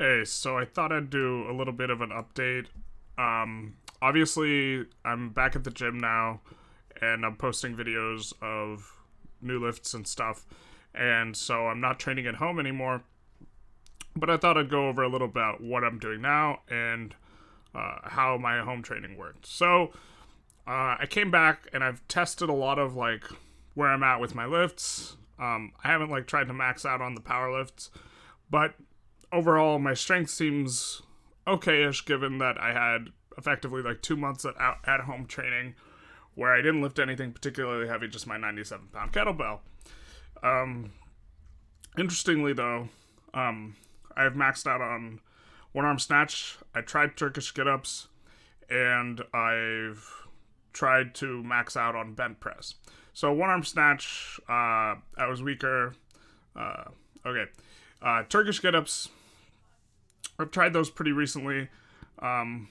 Hey, so I thought I'd do a little bit of an update. Obviously, I'm back at the gym now, and I'm posting videos of new lifts and stuff, and so I'm not training at home anymore. But I thought I'd go over a little about what I'm doing now and how my home training worked. So I came back and I've tested a lot of like where I'm at with my lifts. I haven't like tried to max out on the power lifts, but overall, my strength seems okay-ish given that I had effectively like 2 months at home training where I didn't lift anything particularly heavy, just my 97-pound kettlebell. Interestingly, though, I've maxed out on one arm snatch. I tried Turkish get-ups, and I've tried to max out on bent press. So one arm snatch, I was weaker. Turkish get-ups, I've tried those pretty recently. Been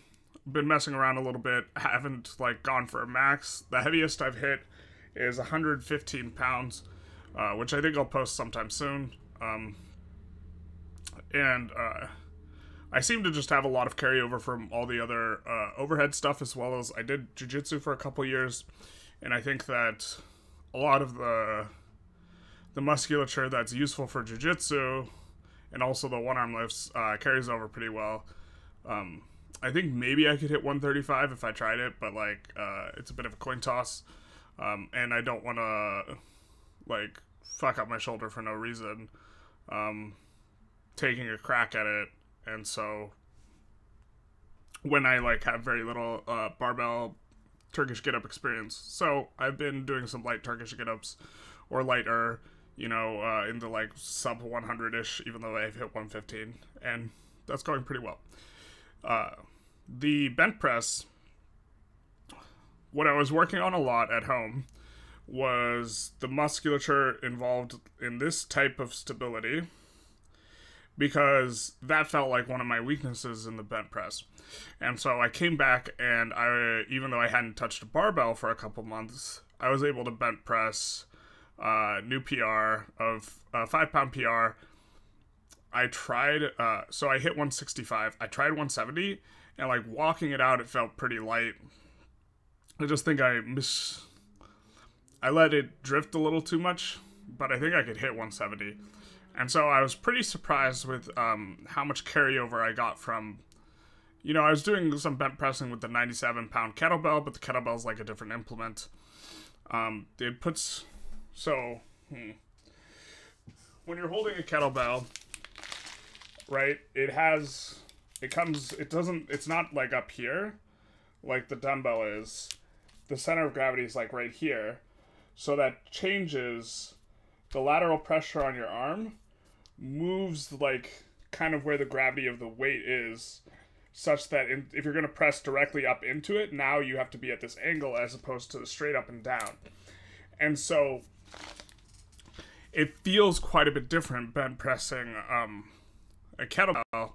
messing around a little bit. Haven't like gone for a max. The heaviest I've hit is 115 pounds, which I think I'll post sometime soon. I seem to just have a lot of carryover from all the other overhead stuff, as well as I did jiu-jitsu for a couple years, and I think that a lot of the musculature that's useful for jiu-jitsu and also the one-arm lifts carries over pretty well. I think maybe I could hit 135 if I tried it, but like it's a bit of a coin toss, and I don't want to like fuck up my shoulder for no reason taking a crack at it. And so when I like have very little barbell Turkish get-up experience, so I've been doing some light Turkish get-ups or lighter, in the like sub 100-ish, even though I've hit 115, and that's going pretty well. The bent press, what I was working on a lot at home was the musculature involved in this type of stability, because that felt like one of my weaknesses in the bent press. And so I came back and even though I hadn't touched a barbell for a couple months, I was able to bent press new PR of 5-pound PR. I tried, so I hit 165. I tried 170, and like walking it out, it felt pretty light. I just think I let it drift a little too much, but I think I could hit 170. And so I was pretty surprised with how much carryover I got from, I was doing some bent pressing with the 97-pound kettlebell, but the kettlebell's like a different implement. It puts, when you're holding a kettlebell, right, it's not like up here, like the dumbbell is. The center of gravity is like right here. So that changes the lateral pressure on your arm, moves like kind of where the gravity of the weight is, such that if you're going to press directly up into it, now you have to be at this angle as opposed to the straight up and down. And so it feels quite a bit different bent pressing a kettlebell,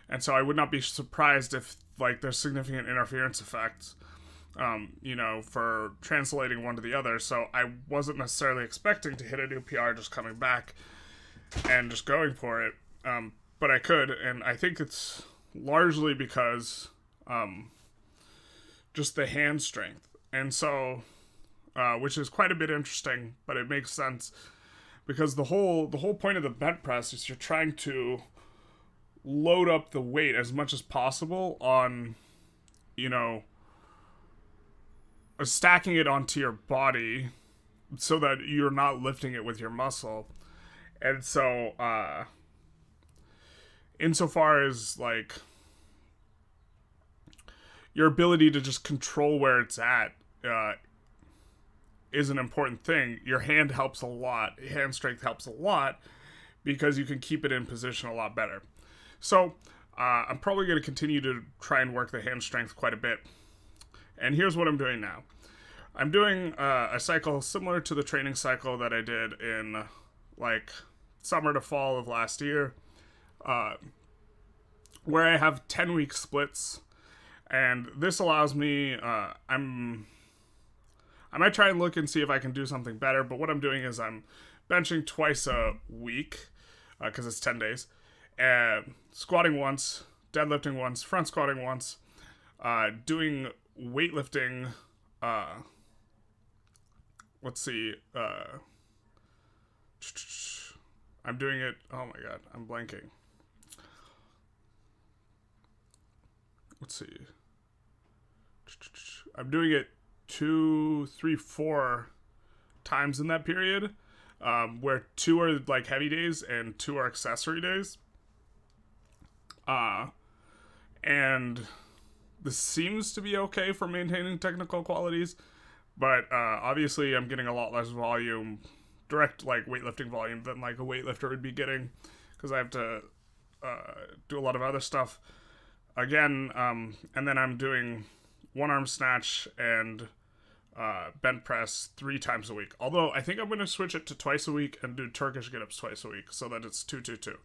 and so I would not be surprised if like there's significant interference effects for translating one to the other. So I wasn't necessarily expecting to hit a new PR just coming back and just going for it, but I could, and I think it's largely because just the hand strength. And so which is quite a bit interesting, but it makes sense because the whole point of the bent press is you're trying to load up the weight as much as possible on, stacking it onto your body so that you're not lifting it with your muscle. And so, insofar as, like, your ability to just control where it's at is an important thing. Your hand helps a lot. Hand strength helps a lot because you can keep it in position a lot better. So, I'm probably going to continue to try and work the hand strength quite a bit. And here's what I'm doing now. I'm doing a cycle similar to the training cycle that I did in, like, summer to fall of last year, where I have 10-week splits. And this allows me, I might try and look and see if I can do something better, but what I'm doing is I'm benching twice a week, because it's 10 days, squatting once, deadlifting once, front squatting once, doing weightlifting, let's see, I'm doing it, oh my god, I'm blanking. Let's see. I'm doing it 2, 3, 4 times in that period, where 2 are like heavy days and 2 are accessory days. And this seems to be okay for maintaining technical qualities, but obviously I'm getting a lot less volume, direct like weightlifting volume, than like a weightlifter would be getting, because I have to do a lot of other stuff again. And then I'm doing one arm snatch and bench press 3 times a week, although I think I'm going to switch it to twice a week and do Turkish get-ups twice a week, so that it's 2, 2, 2.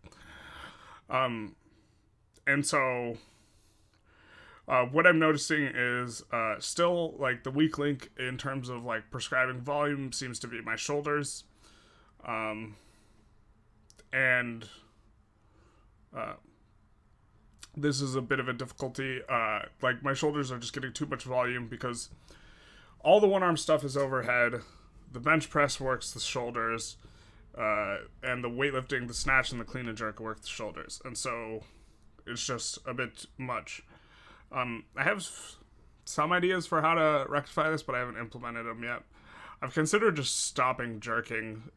And so what I'm noticing is still like the weak link in terms of like prescribing volume seems to be my shoulders. And this is a bit of a difficulty. Like my shoulders are just getting too much volume because all the one arm stuff is overhead. The bench press works the shoulders, and the weightlifting, the snatch and the clean and jerk work the shoulders. And so it's just a bit much. I have some ideas for how to rectify this, but I haven't implemented them yet. I've considered just stopping jerking,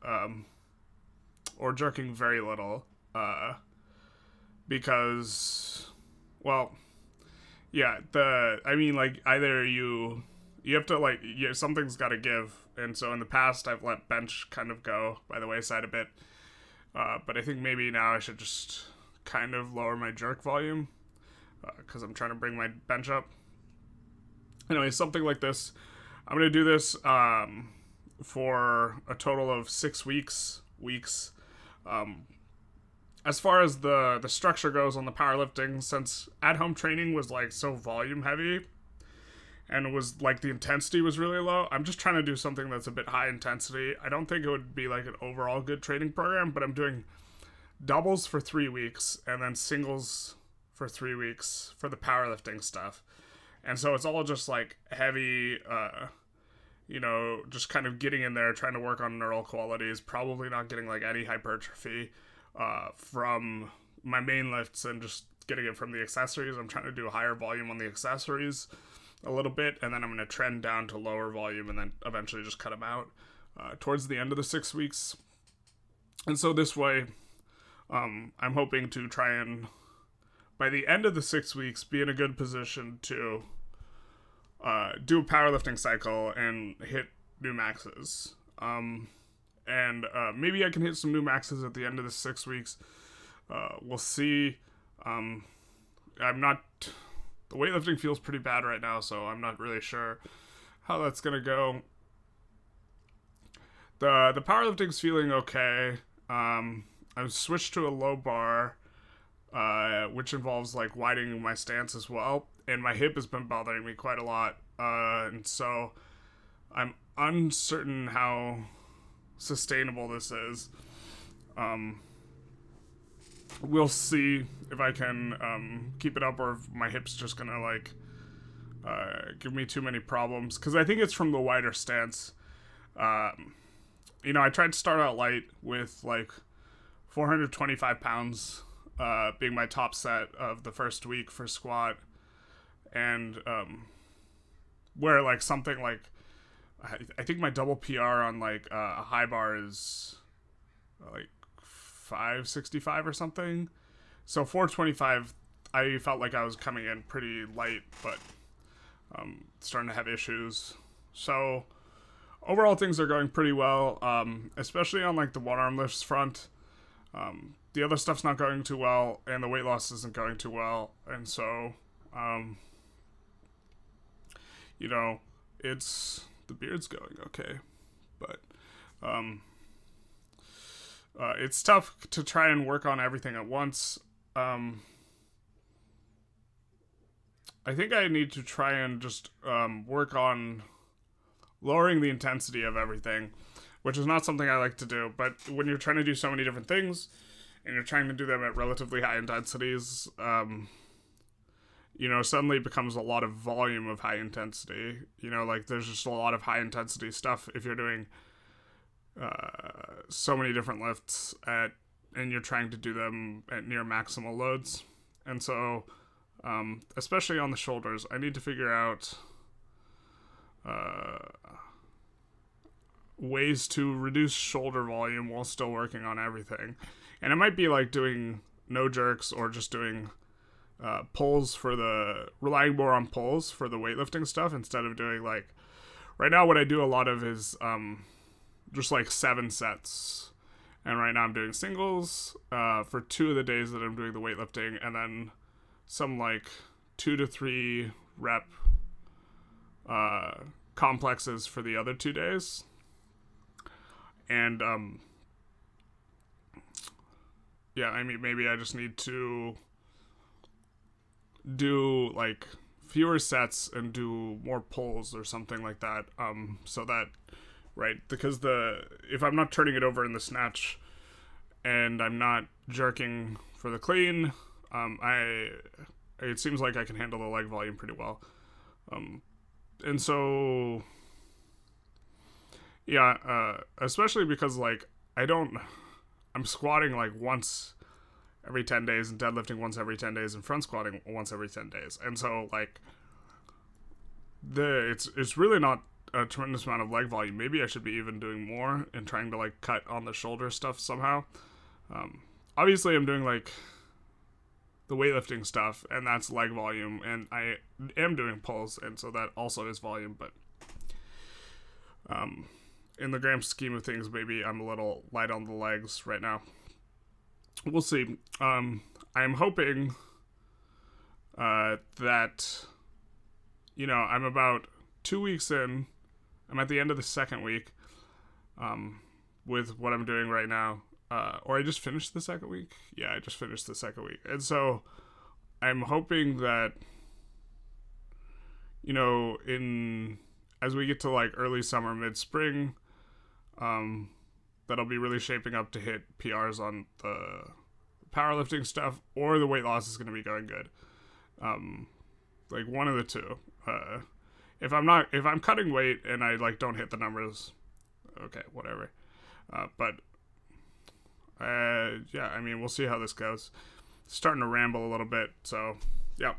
or jerking very little, because, well, yeah, I mean, like, either you have to, like, something's got to give, and so in the past, I've let bench kind of go by the wayside a bit, but I think maybe now I should just kind of lower my jerk volume, because I'm trying to bring my bench up. Anyway, something like this. I'm going to do this for a total of 6 weeks. As far as the structure goes on the powerlifting, since at-home training was like so volume heavy, and it was like the intensity was really low, I'm just trying to do something that's a bit high intensity. I don't think it would be like an overall good training program, but I'm doing doubles for 3 weeks and then singles for 3 weeks for the powerlifting stuff. And so it's all just like heavy, you know, just kind of getting in there, trying to work on neural qualities, probably not getting like any hypertrophy from my main lifts, and just getting it from the accessories. I'm trying to do a higher volume on the accessories a little bit, and then I'm going to trend down to lower volume and then eventually just cut them out towards the end of the 6 weeks. And so this way, I'm hoping to try and, by the end of the 6 weeks, be in a good position to do a powerlifting cycle and hit new maxes. And maybe I can hit some new maxes at the end of the 6 weeks. We'll see. The weightlifting feels pretty bad right now, so I'm not really sure how that's gonna go. The powerlifting's feeling okay. I've switched to a low bar, which involves like widening my stance as well, and my hip has been bothering me quite a lot, and so I'm uncertain how sustainable this is. We'll see if I can keep it up, or if my hip's just gonna like give me too many problems, because I think it's from the wider stance. You know, I tried to start out light with like 425 pounds being my top set of the first week for squat, and where like something like I think my double PR on like a high bar is like 565 or something. So 425, I felt like I was coming in pretty light, but starting to have issues. So overall things are going pretty well, especially on like the one arm lifts front. The other stuff's not going too well, and the weight loss isn't going too well, and so you know, the beard's going okay, but it's tough to try and work on everything at once. I think I need to try and just work on lowering the intensity of everything, which is not something I like to do. But when you're trying to do so many different things, and you're trying to do them at relatively high intensities, you know, suddenly it becomes a lot of volume of high intensity. You know, like there's just a lot of high intensity stuff if you're doing so many different lifts and you're trying to do them at near maximal loads. And so, especially on the shoulders, I need to figure out ways to reduce shoulder volume while still working on everything. And it might be like doing no jerks or just doing pulls relying more on pulls for the weightlifting stuff instead of doing like, right now what I do a lot of is just like 7 sets. And right now I'm doing singles for 2 of the days that I'm doing the weightlifting, and then some like 2 to 3 rep complexes for the other 2 days. And yeah, I mean, maybe I just need to do like fewer sets and do more pulls or something like that, so that, right, because if I'm not turning it over in the snatch and I'm not jerking for the clean, it seems like I can handle the leg volume pretty well, and so yeah, especially because like I'm squatting like once every 10 days and deadlifting once every 10 days and front squatting once every 10 days. And so like it's really not a tremendous amount of leg volume. Maybe I should be even doing more and trying to like cut on the shoulder stuff somehow. Obviously I'm doing like the weightlifting stuff and that's leg volume, and I am doing pulls, and so that also is volume, but in the grand scheme of things, maybe I'm a little light on the legs right now. We'll see. I'm hoping that, you know, I'm about 2 weeks in. I'm at the end of the second week with what I'm doing right now. Or I just finished the second week. Yeah, I just finished the second week. And so I'm hoping that, you know, as we get to like early summer, mid-spring, that'll be really shaping up to hit PRs on the powerlifting stuff, or the weight loss is going to be going good. Like one of the two. If I'm cutting weight and I like don't hit the numbers, okay, whatever. But yeah, I mean, we'll see how this goes. Starting to ramble a little bit, so yeah.